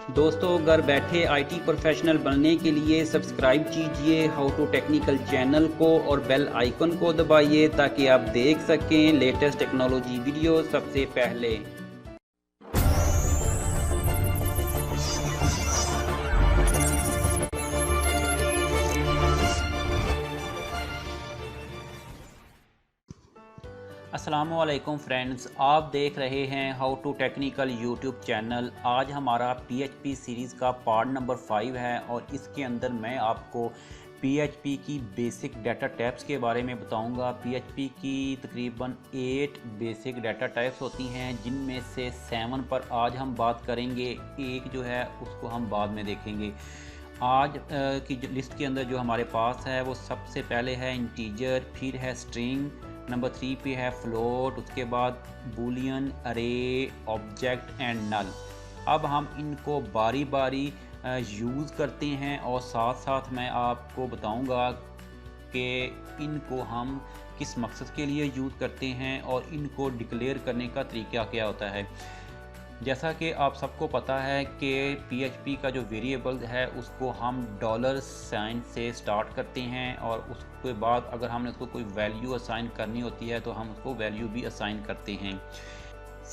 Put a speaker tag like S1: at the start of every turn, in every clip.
S1: दोस्तों घर बैठे आईटी प्रोफेशनल बनने के लिए सब्सक्राइब कीजिए हाउ टू टेक्निकल चैनल को और बेल आइकन को दबाइए ताकि आप देख सकें लेटेस्ट टेक्नोलॉजी वीडियो सबसे पहले। अस्सलामुअलैकुम फ्रेंड्स, आप देख रहे हैं how to technical YouTube channel. आज हमारा पीएचपी सीरीज़ का पार्ट नंबर 5 है और इसके अंदर मैं आपको पीएचपी की बेसिक डाटा टाइप्स के बारे में बताऊंगा। पीएचपी की तकरीबन 8 बेसिक डाटा टाइप्स होती हैं, जिनमें से 7 पर आज हम बात करेंगे। एक जो है उसको हम बाद में देखेंगे। आज की जो लिस्ट के अंदर जो हमारे पास है वो सबसे पहले है इंटीजर, फिर है स्ट्रिंग, नंबर 3 पे है फ्लोट, उसके बाद बूलियन, अरे, ऑब्जेक्ट एंड नल। अब हम इनको बारी बारी यूज़ करते हैं और साथ साथ मैं आपको बताऊंगा कि इनको हम किस मकसद के लिए यूज़ करते हैं और इनको डिक्लेयर करने का तरीका क्या होता है। जैसा कि आप सबको पता है कि पीएचपी का जो वेरिएबल है उसको हम डॉलर साइन से स्टार्ट करते हैं और उसके बाद अगर हमने उसको कोई वैल्यू असाइन करनी होती है तो हम उसको वैल्यू भी असाइन करते हैं।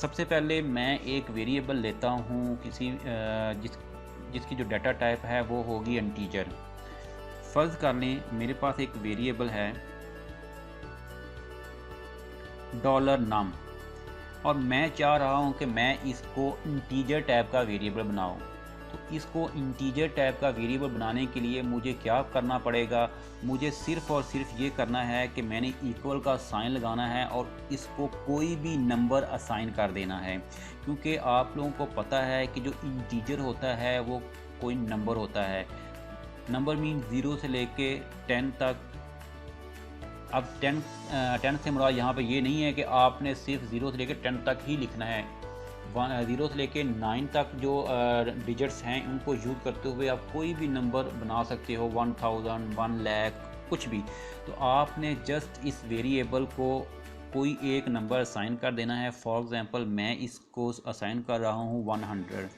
S1: सबसे पहले मैं एक वेरिएबल लेता हूँ किसी जिसकी जो डाटा टाइप है वो होगी इंटीजर। फ़र्ज़ कर लें मेरे पास एक वेरिएबल है डॉलर नम और मैं चाह रहा हूं कि मैं इसको इंटीजर टाइप का वेरिएबल बनाऊं। तो इसको इंटीजर टाइप का वेरिएबल बनाने के लिए मुझे क्या करना पड़ेगा? मुझे सिर्फ़ और सिर्फ ये करना है कि मैंने इक्वल का साइन लगाना है और इसको कोई भी नंबर असाइन कर देना है, क्योंकि आप लोगों को पता है कि जो इंटीजर होता है वो कोई नंबर होता है। नंबर मीन 0 से लेके 10 तक। अब 10 से मुराद यहाँ पे ये नहीं है कि आपने सिर्फ 0 से लेकर 10 तक ही लिखना है। 0 से लेकर 9 तक जो डिजिट्स हैं उनको यूज़ करते हुए आप कोई भी नंबर बना सकते हो, 1000, 1 लाख, कुछ भी। तो आपने जस्ट इस वेरिएबल को कोई एक नंबर असाइन कर देना है। फॉर एग्ज़ाम्पल मैं इसको असाइन कर रहा हूँ 100।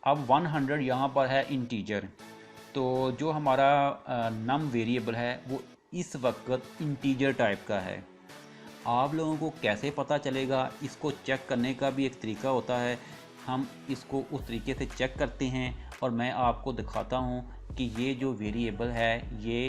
S1: अब 100 यहाँ पर है इंटीजर, तो जो हमारा नम वेरिएबल है वो इस वक्त इंटीजर टाइप का है। आप लोगों को कैसे पता चलेगा? इसको चेक करने का भी एक तरीका होता है। हम इसको उस तरीके से चेक करते हैं और मैं आपको दिखाता हूँ कि ये जो वेरिएबल है ये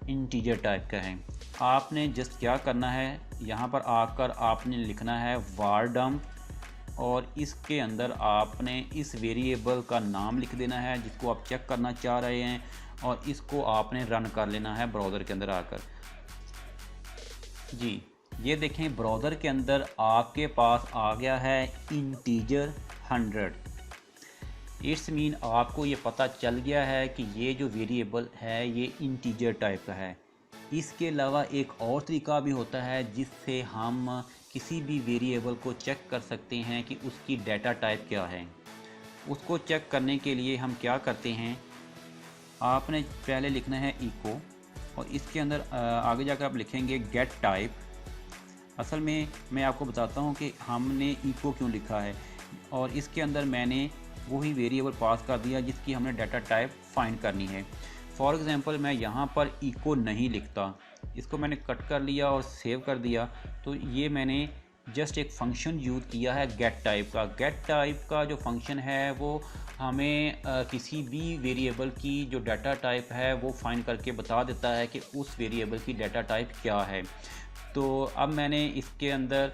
S1: इंटीजर टाइप का है। आपने जस्ट क्या करना है, यहाँ पर आकर आपने लिखना है var dump और इसके अंदर आपने इस वेरिएबल का नाम लिख देना है जिसको आप चेक करना चाह रहे हैं और इसको आपने रन कर लेना है ब्राउज़र के अंदर आकर। जी, ये देखें ब्राउज़र के अंदर आपके पास आ गया है इंटीजर 100। इट्स मीन आपको ये पता चल गया है कि ये जो वेरिएबल है ये इंटीजर टाइप का है। इसके अलावा एक और तरीका भी होता है जिससे हम किसी भी वेरिएबल को चेक कर सकते हैं कि उसकी डाटा टाइप क्या है। उसको चेक करने के लिए हम क्या करते हैं, आपने पहले लिखना है इको और इसके अंदर आगे जाकर आप लिखेंगे गेट टाइप। असल में मैं आपको बताता हूँ कि हमने इको क्यों लिखा है और इसके अंदर मैंने वही वेरिएबल पास कर दिया जिसकी हमने डाटा टाइप फाइंड करनी है। फॉर एग्ज़ाम्पल मैं यहाँ पर इको नहीं लिखता, इसको मैंने कट कर लिया और सेव कर दिया। तो ये मैंने जस्ट एक फंक्शन यूज़ किया है गेट टाइप का। गेट टाइप का जो फंक्शन है वो हमें किसी भी वेरिएबल की जो डाटा टाइप है वो फाइंड करके बता देता है कि उस वेरिएबल की डाटा टाइप क्या है। तो अब मैंने इसके अंदर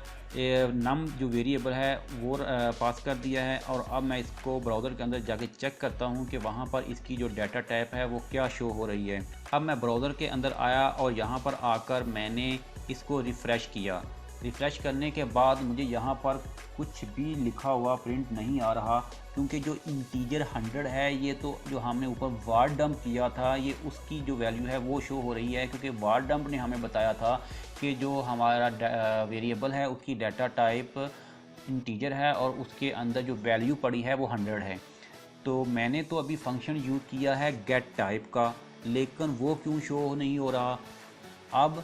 S1: नम जो वेरिएबल है वो पास कर दिया है और अब मैं इसको ब्राउज़र के अंदर जाके चेक करता हूँ कि वहाँ पर इसकी जो डाटा टाइप है वो क्या शो हो रही है। अब मैं ब्राउज़र के अंदर आया और यहाँ पर आकर मैंने इसको रिफ़्रेश किया। रिफ़्रेश करने के बाद मुझे यहाँ पर कुछ भी लिखा हुआ प्रिंट नहीं आ रहा, क्योंकि जो इंटीजर 100 है ये तो जो हमने ऊपर var dump किया था ये उसकी जो वैल्यू है वो शो हो रही है, क्योंकि var dump ने हमें बताया था कि जो हमारा वेरिएबल है उसकी डाटा टाइप इंटीजर है और उसके अंदर जो वैल्यू पड़ी है वो 100 है। तो मैंने तो अभी फंक्शन यूज़ किया है गेट टाइप का, लेकिन वो क्यों शो नहीं हो रहा? अब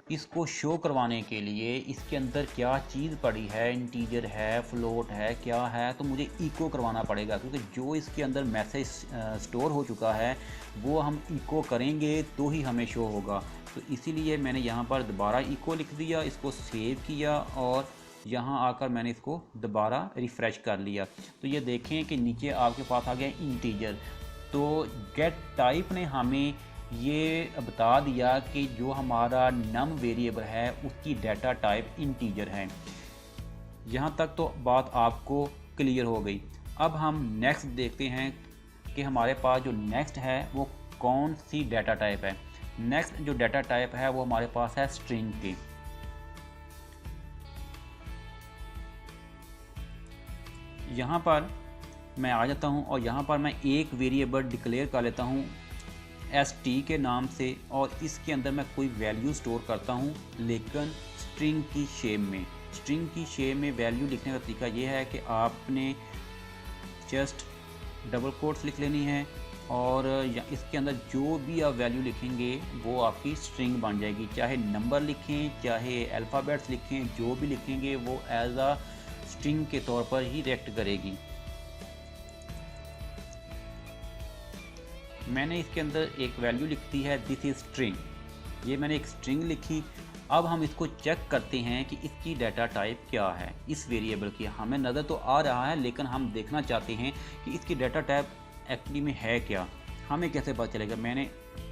S1: इसको शो करवाने के लिए इसके अंदर क्या चीज़ पड़ी है, इंटीजर है, फ्लोट है, क्या है, तो मुझे इको करवाना पड़ेगा, क्योंकि जो इसके अंदर मैसेज स्टोर हो चुका है वो हम इको करेंगे तो ही हमें शो होगा। तो इसीलिए मैंने यहाँ पर दोबारा इको लिख दिया, इसको सेव किया और यहाँ आकर मैंने इसको दोबारा रिफ़्रेश कर लिया। तो ये देखें कि नीचे आपके पास आ गया इंटीजर। तो गेट टाइप ने हमें ये बता दिया कि जो हमारा नम वेरिएबल है उसकी डाटा टाइप इंटीजर है। यहाँ तक तो बात आपको क्लियर हो गई। अब हम नेक्स्ट देखते हैं कि हमारे पास जो नेक्स्ट है वो कौन सी डाटा टाइप है। नेक्स्ट जो डाटा टाइप है वो हमारे पास है स्ट्रिंग की। यहाँ पर मैं आ जाता हूँ और यहाँ पर मैं एक वेरिएबल डिक्लेयर कर लेता हूँ st के नाम से, और इसके अंदर मैं कोई वैल्यू स्टोर करता हूँ लेकिन स्ट्रिंग की शेप में। स्ट्रिंग की शेप में वैल्यू लिखने का तरीका ये है कि आपने जस्ट डबल कोट्स लिख लेनी है और इसके अंदर जो भी आप वैल्यू लिखेंगे वो आपकी स्ट्रिंग बन जाएगी। चाहे नंबर लिखें, चाहे अल्फ़ाबेट्स लिखें, जो भी लिखेंगे वो एज आ स्ट्रिंग के तौर पर ही रिएक्ट करेगी। मैंने इसके अंदर एक वैल्यू लिख दी है दिस इज़ स्ट्रिंग। ये मैंने एक स्ट्रिंग लिखी। अब हम इसको चेक करते हैं कि इसकी डाटा टाइप क्या है इस वेरिएबल की। हमें नज़र तो आ रहा है लेकिन हम देखना चाहते हैं कि इसकी डाटा टाइप एक्चुअली में है क्या। हमें कैसे पता चलेगा? मैंने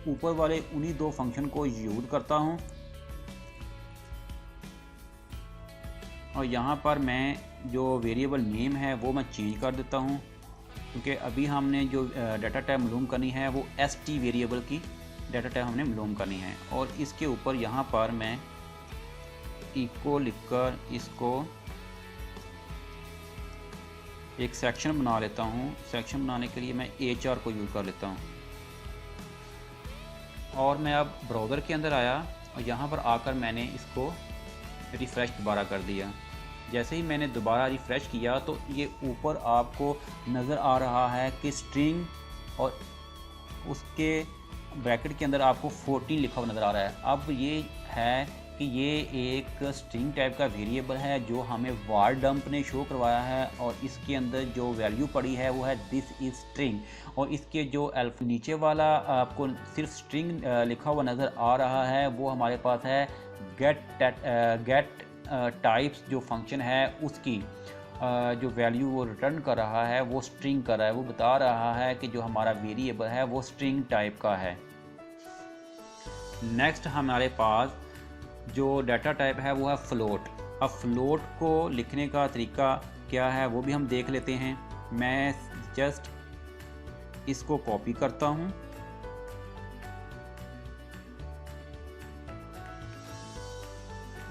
S1: ऊपर वाले उन्हीं दो फंक्शन को यूज़ करता हूँ और यहाँ पर मैं जो वेरिएबल नेम है वो मैं चेंज कर देता हूँ, क्योंकि अभी हमने जो डाटा टाइप मालूम करनी है वो st वेरिएबल की डाटा टाइप हमने मालूम करनी है। और इसके ऊपर यहाँ पर मैं इको लिखकर इसको एक सेक्शन बना लेता हूँ। सेक्शन बनाने के लिए मैं HR को यूज़ कर लेता हूँ। और मैं अब ब्राउज़र के अंदर आया और यहाँ पर आकर मैंने इसको रिफ़्रेश दोबारा कर दिया। जैसे ही मैंने दोबारा रिफ़्रेश किया तो ये ऊपर आपको नज़र आ रहा है कि स्ट्रिंग और उसके ब्रैकेट के अंदर आपको 14 लिखा हुआ नज़र आ रहा है। अब ये है कि ये एक स्ट्रिंग टाइप का वेरिएबल है जो हमें वार डंप ने शो करवाया है और इसके अंदर जो वैल्यू पड़ी है वो है दिस इज़ स्ट्रिंग। और इसके जो नीचे वाला आपको सिर्फ स्ट्रिंग लिखा हुआ नज़र आ रहा है वो हमारे पास है गेट टाइप्स जो फंक्शन है उसकी जो वैल्यू वो रिटर्न कर रहा है वो स्ट्रिंग कर रहा है। वो बता रहा है कि जो हमारा वेरिएबल है वो स्ट्रिंग टाइप का है। नेक्स्ट हमारे पास जो डाटा टाइप है वो है फ्लोट। अब फ्लोट को लिखने का तरीका क्या है वो भी हम देख लेते हैं। मैं जस्ट इसको कॉपी करता हूँ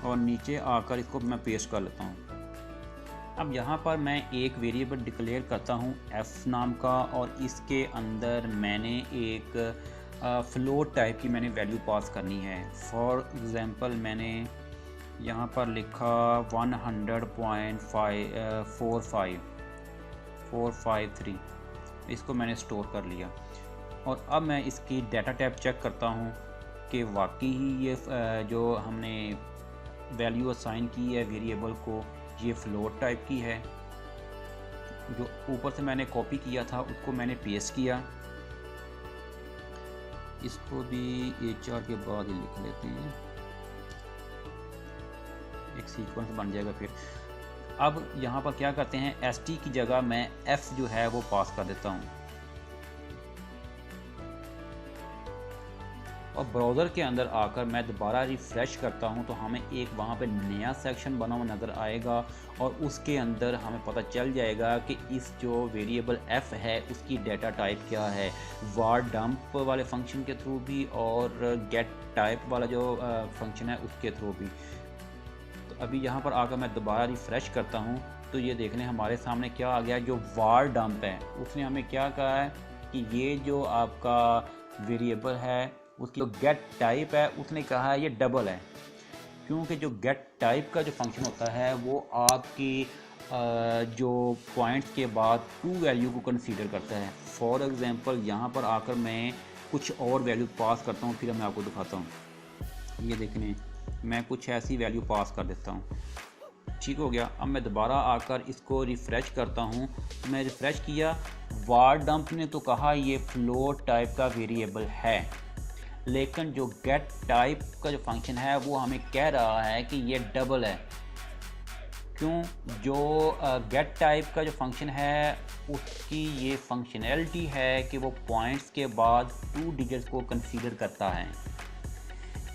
S1: और नीचे आकर इसको मैं पेस्ट कर लेता हूँ। अब यहाँ पर मैं एक वेरिएबल डिक्लेयर करता हूँ f नाम का और इसके अंदर मैंने एक फ्लोट टाइप की मैंने वैल्यू पास करनी है। फॉर एग्ज़ाम्पल मैंने यहाँ पर लिखा 100.453 इसको मैंने स्टोर कर लिया। और अब मैं इसकी डाटा टाइप चेक करता हूँ कि वाकई ही ये जो हमने वैल्यू असाइन की है वेरिएबल को ये फ्लोट टाइप की है। जो ऊपर से मैंने कॉपी किया था उसको मैंने पेस्ट किया। इसको भी HR के बाद ही लिख लेते हैं, एक सीक्वेंस बन जाएगा फिर। अब यहाँ पर क्या करते हैं ST की जगह मैं F जो है वो पास कर देता हूँ। और ब्राउज़र के अंदर आकर मैं दोबारा रिफ़्रेश करता हूं तो हमें एक वहां पे नया सेक्शन बना हुआ नज़र आएगा और उसके अंदर हमें पता चल जाएगा कि इस जो वेरिएबल f है उसकी डाटा टाइप क्या है, वार डंप वाले फंक्शन के थ्रू भी और गेट टाइप वाला जो फंक्शन है उसके थ्रू भी। तो अभी यहाँ पर आकर मैं दोबारा रिफ़्रेश करता हूँ तो ये देख लें हमारे सामने क्या आ गया। जो वार डंप है उसने हमें क्या कहा है कि ये जो आपका वेरिएबल है उसकी जो गेट टाइप है उसने कहा है ये डबल है, क्योंकि जो गेट टाइप का जो फंक्शन होता है वो आपकी जो पॉइंट्स के बाद टू वैल्यू को कंसीडर करता है। फॉर एग्जांपल यहाँ पर आकर मैं कुछ और वैल्यू पास करता हूँ फिर मैं आपको दिखाता हूँ। ये देखने मैं कुछ ऐसी वैल्यू पास कर देता हूँ। ठीक हो गया। अब मैं दोबारा आकर इसको रिफ़्रेश करता हूँ। मैं रिफ़्रेश किया, वार डंप ने तो कहा ये फ्लोट टाइप का वेरिएबल है, लेकिन जो गेट टाइप का जो फंक्शन है वो हमें कह रहा है कि ये डबल है। क्यों? जो गेट टाइप का जो फंक्शन है उसकी ये फंक्शनैलिटी है कि वो पॉइंट्स के बाद 2 डिजिट्स को कंसीडर करता है।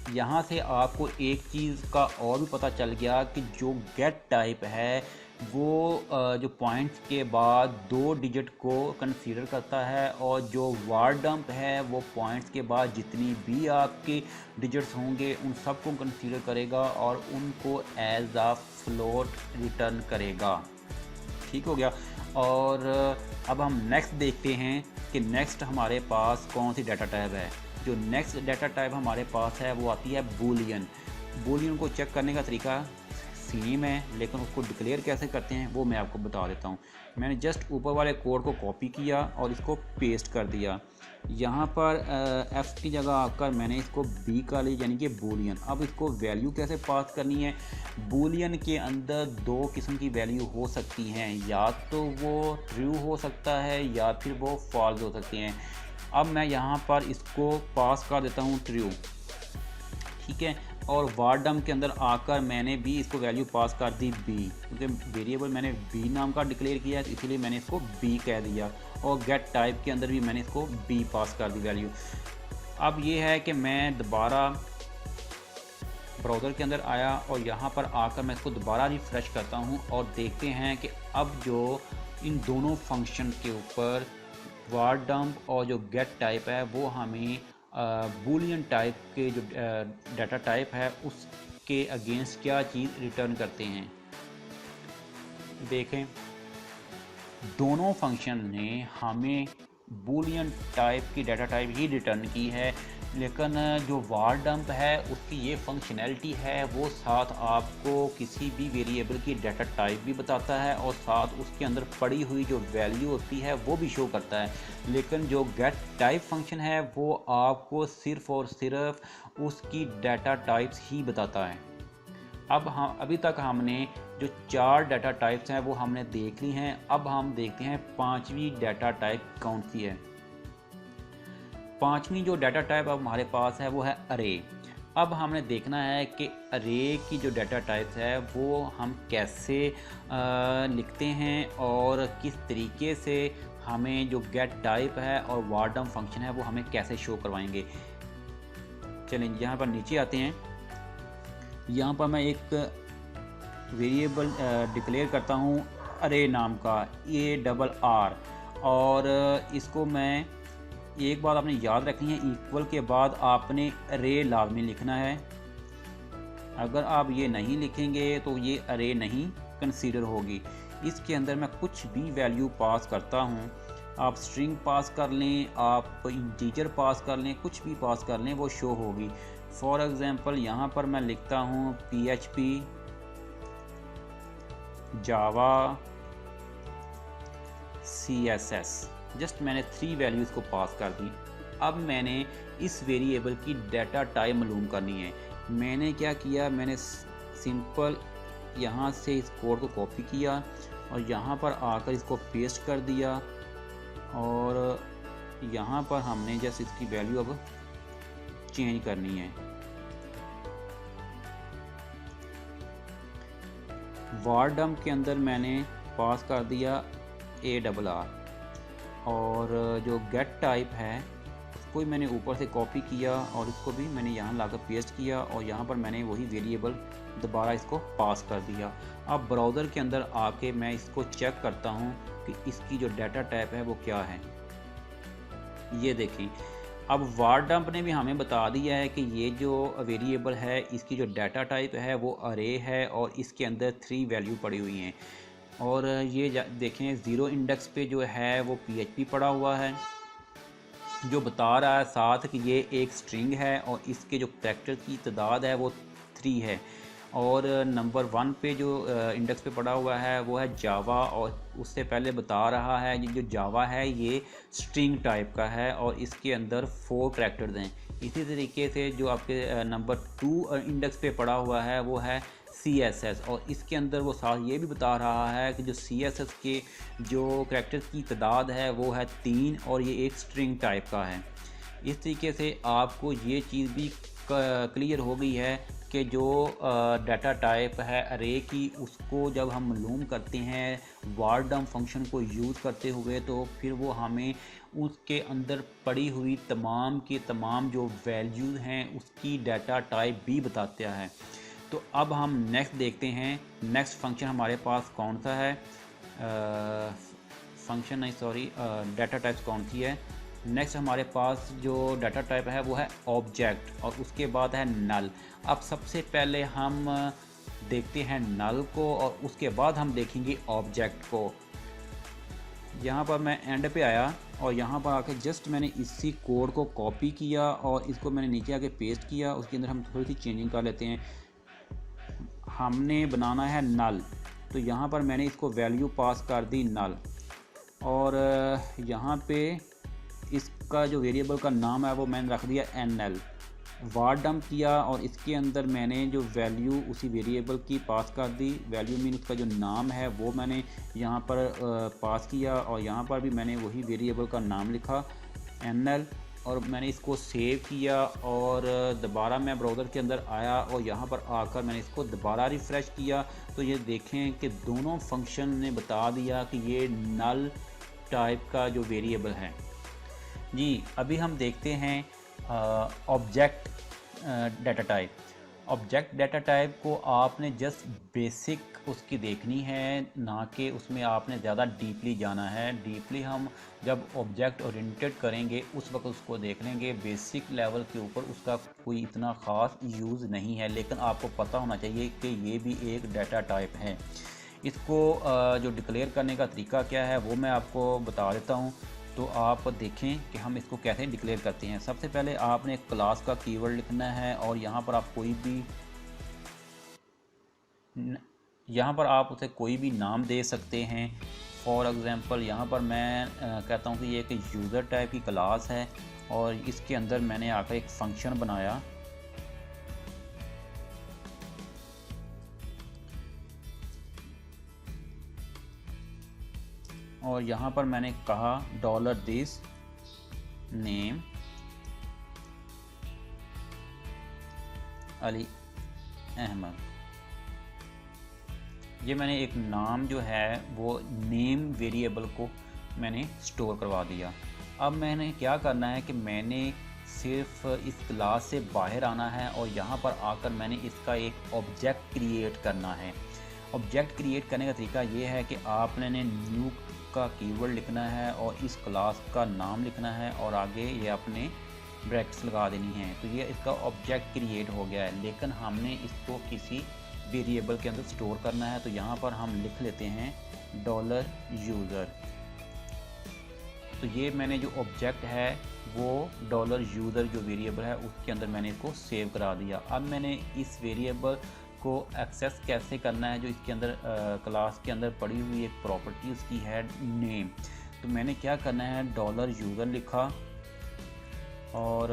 S1: यहाँ से आपको एक चीज़ का और भी पता चल गया कि जो गेट टाइप है वो जो पॉइंट्स के बाद 2 डिजिट को कंसीडर करता है, और जो वार डंप है वो पॉइंट्स के बाद जितनी भी आपके डिजिट्स होंगे उन सब को कंसीडर करेगा और उनको एज आ फ्लोट रिटर्न करेगा। ठीक हो गया। और अब हम नेक्स्ट देखते हैं कि नेक्स्ट हमारे पास कौन सी डाटा टाइप है। जो नेक्स्ट डाटा टाइप हमारे पास है वो आती है बूलियन। बूलियन को चेक करने का तरीका सेम है, लेकिन उसको डिक्लेयर कैसे करते हैं वो मैं आपको बता देता हूँ। मैंने जस्ट ऊपर वाले कोड को कॉपी किया और इसको पेस्ट कर दिया। यहाँ पर एफ की जगह आकर मैंने इसको बी का लिया, यानी कि बूलियन। अब इसको वैल्यू कैसे पास करनी है। बूलियन के अंदर 2 किस्म की वैल्यू हो सकती हैं, या तो वो ट्रू हो सकता है या फिर वो फॉल्स हो सकती हैं। अब मैं यहाँ पर इसको पास कर देता हूँ ट्रू। ठीक है। और वार डंप के अंदर आकर मैंने भी इसको वैल्यू पास कर दी बी, क्योंकि वेरिएबल मैंने बी नाम का डिक्लेयर किया है, इसीलिए मैंने इसको बी कह दिया। और गेट टाइप के अंदर भी मैंने इसको बी पास कर दी वैल्यू। अब ये है कि मैं दोबारा ब्राउज़र के अंदर आया और यहाँ पर आकर मैं इसको दोबारा रिफ़्रेश करता हूँ और देखते हैं कि अब जो इन दोनों फंक्शन के ऊपर वार डंप और जो गेट टाइप है वो हमें बूलियन टाइप के जो डाटा टाइप है उसके अगेंस्ट क्या चीज़ रिटर्न करते हैं। देखें, दोनों फंक्शन ने हमें बूलियन टाइप की डाटा टाइप ही रिटर्न की है, लेकिन जो वार डंप है उसकी ये फंक्शनैलिटी है वो साथ आपको किसी भी वेरिएबल की डाटा टाइप भी बताता है और साथ उसके अंदर पड़ी हुई जो वैल्यू होती है वो भी शो करता है। लेकिन जो गेट टाइप फंक्शन है वो आपको सिर्फ़ और सिर्फ उसकी डाटा टाइप्स ही बताता है। अब हम अभी तक हमने जो 4 डाटा टाइप्स हैं वो हमने देख ली हैं। अब हम देखते हैं 5वीं डाटा टाइप कौन सी है। 5वीं जो डाटा टाइप अब हमारे पास है वो है अरे। अब हमने देखना है कि अरे की जो डाटा टाइप्स है वो हम कैसे लिखते हैं और किस तरीके से हमें जो गेट टाइप है और वार डंप फंक्शन है वो हमें कैसे शो करवाएंगे। चलें यहाँ पर नीचे आते हैं। यहाँ पर मैं एक वेरिएबल डिक्लेयर करता हूँ अरे नाम का, ARR, और इसको मैं एक बात आपने याद रखनी है, इक्वल के बाद आपने अरे लाजमी लिखना है। अगर आप ये नहीं लिखेंगे तो ये अरे नहीं कंसीडर होगी। इसके अंदर मैं कुछ भी वैल्यू पास करता हूँ, आप स्ट्रिंग पास कर लें, आप इंटीजर पास कर लें, कुछ भी पास कर लें, वो शो होगी। फॉर एग्ज़ाम्पल यहाँ पर मैं लिखता हूँ PHP, जावा, CSS। जस्ट मैंने 3 वैल्यूज़ को पास कर दी। अब मैंने इस वेरिएबल की डाटा टाइप मालूम करनी है। मैंने क्या किया, मैंने सिंपल यहाँ से इस कोड को कॉपी किया और यहाँ पर आकर इसको पेस्ट कर दिया, और यहाँ पर हमने जस्ट इसकी वैल्यू अब चेंज करनी है। वार डंप के अंदर मैंने पास कर दिया ARR, और जो गेट टाइप है उसको ही मैंने ऊपर से कॉपी किया और इसको भी मैंने यहाँ लाकर पेस्ट किया, और यहाँ पर मैंने वही वेरिएबल दोबारा इसको पास कर दिया। अब ब्राउज़र के अंदर आके मैं इसको चेक करता हूँ कि इसकी जो डाटा टाइप है वो क्या है। ये देखें, अब वार डंप ने भी हमें बता दिया है कि ये जो वेरिएबल है इसकी जो डाटा टाइप है वो अरे है और इसके अंदर 3 वैल्यू पड़ी हुई हैं। और ये देखें 0 इंडेक्स पे जो है वो PHP पड़ा हुआ है, जो बता रहा है साथ कि ये एक स्ट्रिंग है और इसके जो कैरेक्टर की तादाद है वो 3 है। और नंबर 1 पे जो इंडेक्स पे पड़ा हुआ है वो है जावा, और उससे पहले बता रहा है जो जावा है ये स्ट्रिंग टाइप का है और इसके अंदर 4 कैरेक्टर्स हैं। इसी तरीके से जो आपके नंबर 2 इंडेक्स पे पड़ा हुआ है वो है CSS, और इसके अंदर वो साथ ये भी बता रहा है कि जो CSS के जो करैक्टर्स की तादाद है वो है 3 और ये एक स्ट्रिंग टाइप का है। इस तरीके से आपको ये चीज़ भी क्लियर हो गई है कि जो डाटा टाइप है अरे की, उसको जब हम मालूम करते हैं वारडम फंक्शन को यूज़ करते हुए, तो फिर वो हमें उसके अंदर पड़ी हुई तमाम के तमाम जो वैल्यूज़ हैं उसकी डाटा टाइप भी बताता है। तो अब हम नेक्स्ट देखते हैं, नेक्स्ट फंक्शन हमारे पास कौन सा है, फंक्शन नहीं सॉरी डाटा टाइप्स कौन सी है। नेक्स्ट हमारे पास जो डाटा टाइप है वो है ऑब्जेक्ट, और उसके बाद है नल। अब सबसे पहले हम देखते हैं नल को और उसके बाद हम देखेंगे ऑब्जेक्ट को। यहाँ पर मैं एंड पे आया और यहाँ पर आके जस्ट मैंने इसी कोड को कॉपी किया और इसको मैंने नीचे आके पेस्ट किया। उसके अंदर हम थोड़ी सी चेंजिंग कर लेते हैं। हमने बनाना है नल, तो यहाँ पर मैंने इसको वैल्यू पास कर दी नल, और यहाँ पे इसका जो वेरिएबल का नाम है वो मैंने रख दिया NL। वार डंप किया और इसके अंदर मैंने जो वैल्यू उसी वेरिएबल की पास कर दी। वैल्यू मीन उसका जो नाम है वो मैंने यहाँ पर पास किया, और यहाँ पर भी मैंने वही वेरिएबल का नाम लिखा NL, और मैंने इसको सेव किया। और दोबारा मैं ब्राउज़र के अंदर आया और यहाँ पर आकर मैंने इसको दोबारा रिफ़्रेश किया, तो ये देखें कि दोनों फंक्शन ने बता दिया कि ये नल टाइप का जो वेरिएबल है। जी अभी हम देखते हैं object data type. Object data type को आपने जस्ट बेसिक उसकी देखनी है, ना कि उसमें आपने ज़्यादा डीपली जाना है। डीपली हम जब ऑब्जेक्ट ओरिएंटेड करेंगे उस वक्त उसको देख लेंगे। बेसिक लेवल के ऊपर उसका कोई इतना ख़ास यूज़ नहीं है, लेकिन आपको पता होना चाहिए कि ये भी एक डाटा टाइप है। इसको जो डिक्लेयर करने का तरीका क्या है वो मैं आपको बता देता हूँ। तो आप देखें कि हम इसको कैसे डिक्लेयर करते हैं। सबसे पहले आपने एक क्लास का कीवर्ड लिखना है, और यहाँ पर आप उसे कोई भी नाम दे सकते हैं। फॉर एग्ज़ाम्पल यहाँ पर मैं कहता हूँ कि ये एक यूज़र टाइप की क्लास है, और इसके अंदर मैंने आकर एक फंक्शन बनाया। और यहाँ पर मैंने कहा $this नेम अली अहमद। ये मैंने एक नाम जो है वो नेम वेरिएबल को मैंने स्टोर करवा दिया। अब मैंने क्या करना है कि मैंने सिर्फ इस क्लास से बाहर आना है, और यहाँ पर आकर मैंने इसका एक ऑब्जेक्ट क्रिएट करना है। ऑब्जेक्ट क्रिएट करने का तरीका ये है कि आपने न्यू का कीवर्ड लिखना है और इस क्लास का नाम लिखना है, और आगे ये अपने ब्रैकेट्स लगा देनी है। तो ये इसका ऑब्जेक्ट क्रिएट हो गया है, लेकिन हमने इसको किसी वेरिएबल के अंदर स्टोर करना है। तो यहाँ पर हम लिख लेते हैं $user। तो ये मैंने जो ऑब्जेक्ट है वो $user जो वेरिएबल है उसके अंदर मैंने इसको सेव करा दिया। अब मैंने इस वेरिएबल को एक्सेस कैसे करना है, जो इसके अंदर क्लास के अंदर पड़ी हुई एक प्रॉपर्टी उसकी है नेम। तो मैंने क्या करना है $user लिखा, और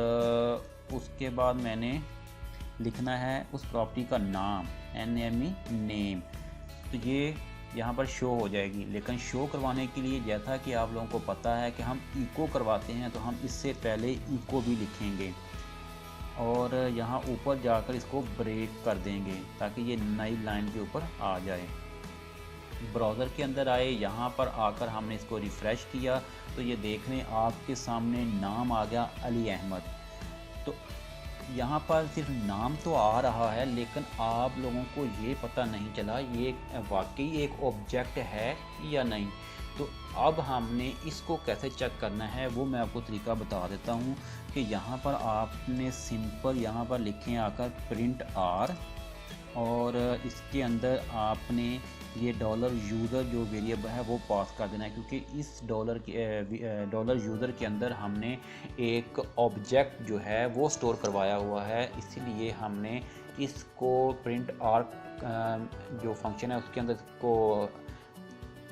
S1: उसके बाद मैंने लिखना है उस प्रॉपर्टी का नाम नेम। तो ये यहाँ पर शो हो जाएगी, लेकिन शो करवाने के लिए जैसा कि आप लोगों को पता है कि हम इको करवाते हैं, तो हम इससे पहले इको भी लिखेंगे, और यहाँ ऊपर जाकर इसको ब्रेक कर देंगे ताकि ये नई लाइन के ऊपर आ जाए। ब्राउज़र के अंदर आए, यहाँ पर आकर हमने इसको रिफ़्रेश किया, तो ये देख लें आपके सामने नाम आ गया अली अहमद। तो यहाँ पर सिर्फ नाम तो आ रहा है, लेकिन आप लोगों को ये पता नहीं चला ये वाकई एक ऑब्जेक्ट है या नहीं। तो अब हमने इसको कैसे चेक करना है वो मैं आपको तरीका बता देता हूँ कि यहाँ पर आपने सिंपल यहाँ पर लिखें आकर प्रिंट R, और इसके अंदर आपने ये $user जो वेरिएबल है वो पास कर देना है, क्योंकि इस $user के अंदर हमने एक ऑब्जेक्ट जो है वो स्टोर करवाया हुआ है। इसीलिए हमने इसको प्रिंट R जो फंक्शन है उसके अंदर इसको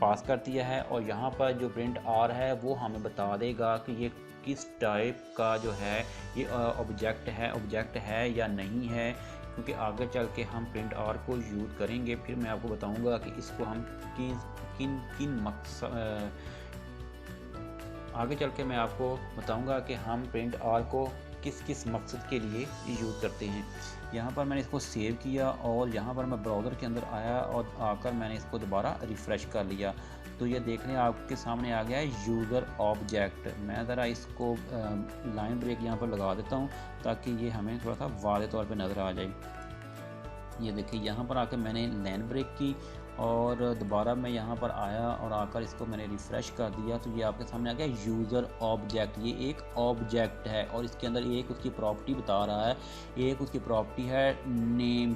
S1: पास कर दिया है और यहाँ पर जो प्रिंट आर है वो हमें बता देगा कि ये किस टाइप का जो है ये ऑब्जेक्ट है या नहीं है, क्योंकि आगे चल के हम प्रिंट आर को यूज़ करेंगे। फिर मैं आपको बताऊंगा कि इसको हम किन किन मकसद आगे चल के मैं आपको बताऊंगा कि हम प्रिंट आर को किस किस मकसद के लिए यूज़ करते हैं। यहाँ पर मैंने इसको सेव किया और यहाँ पर मैं ब्राउज़र के अंदर आया और आकर मैंने इसको दोबारा रिफ़्रेश कर लिया, तो ये देखने आपके सामने आ गया है यूज़र ऑब्जेक्ट। मैं ज़रा इसको लाइन ब्रेक यहाँ पर लगा देता हूँ ताकि ये हमें थोड़ा सा वाज़ेह तौर पे नज़र आ जाए। ये देखिए यहाँ पर आकर मैंने लाइन ब्रेक की और दोबारा मैं यहाँ पर आया और आकर इसको मैंने रिफ़्रेश कर दिया, तो ये आपके सामने आ गया यूज़र ऑब्जेक्ट। ये एक ऑब्जेक्ट है और इसके अंदर एक उसकी प्रॉपर्टी बता रहा है, एक उसकी प्रॉपर्टी है नेम,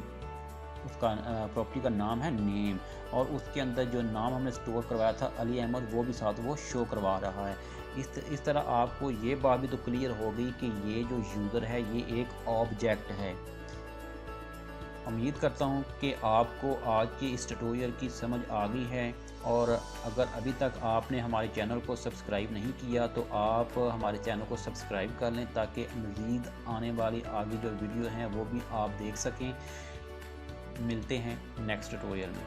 S1: उसका प्रॉपर्टी का नाम है नेम, और उसके अंदर जो नाम हमने स्टोर करवाया था अली अहमद वो भी साथ वो शो करवा रहा है। इस तरह आपको ये बात भी तो क्लियर हो गई कि ये जो यूज़र है ये एक ऑब्जेक्ट है। उम्मीद करता हूँ कि आपको आज के इस ट्यूटोरियल की समझ आ गई है, और अगर अभी तक आपने हमारे चैनल को सब्सक्राइब नहीं किया तो आप हमारे चैनल को सब्सक्राइब कर लें ताकि मज़ीद आने वाली आगे जो वीडियो हैं वो भी आप देख सकें। मिलते हैं नेक्स्ट ट्यूटोरियल में।